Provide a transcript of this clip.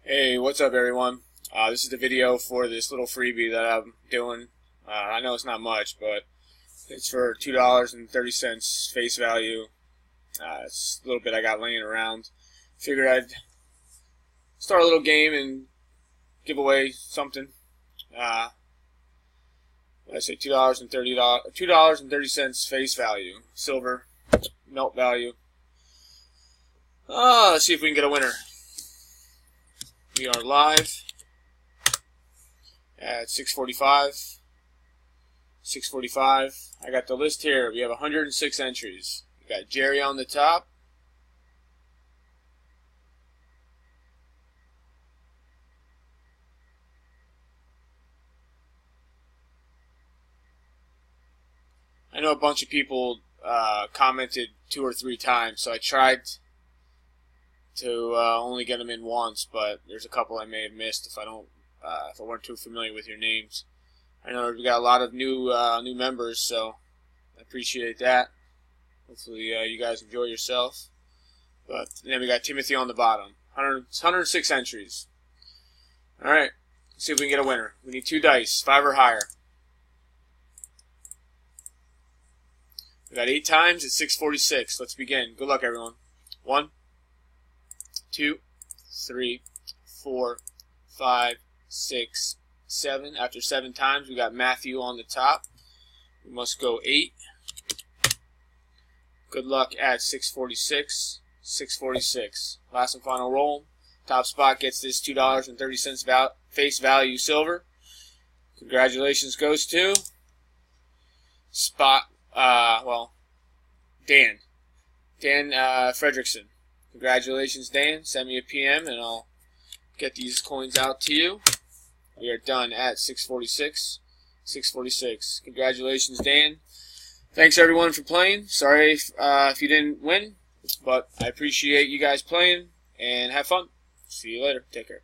Hey, what's up everyone? This is the video for this little freebie that I'm doing. I know it's not much, but it's for $2.30 face value. It's a little bit I got laying around. Figured I'd start a little game and give away something. I say $2.30 face value, silver, melt value. Let's see if we can get a winner. We are live at 6:45. 6:45. I got the list here. We have 106 entries. We got Jerry on the top. I know a bunch of people commented 2 or 3 times, so I tried to only get them in once, but there's a couple I may have missed if I weren't too familiar with your names. I know we got a lot of new members, so I appreciate that. Hopefully you guys enjoy yourself. But then we got Timothy on the bottom. 106 entries. All right, let's see if we can get a winner. We need 2 dice, 5 or higher. We got 8 times at 6:46. Let's begin. Good luck, everyone. 1, 2, 3, 4, 5, 6, 7. After 7 times, we got Matthew on the top. We must go 8. Good luck at 6:46. 6:46. Last and final roll. Top spot gets this $2.30 face value silver. Congratulations goes to Dan. Dan Fredrickson. Congratulations, Dan. Send me a PM and I'll get these coins out to you. We are done at 6:46. 6:46. Congratulations, Dan. Thanks, everyone, for playing. Sorry if you didn't win, but I appreciate you guys playing, and have fun. See you later. Take care.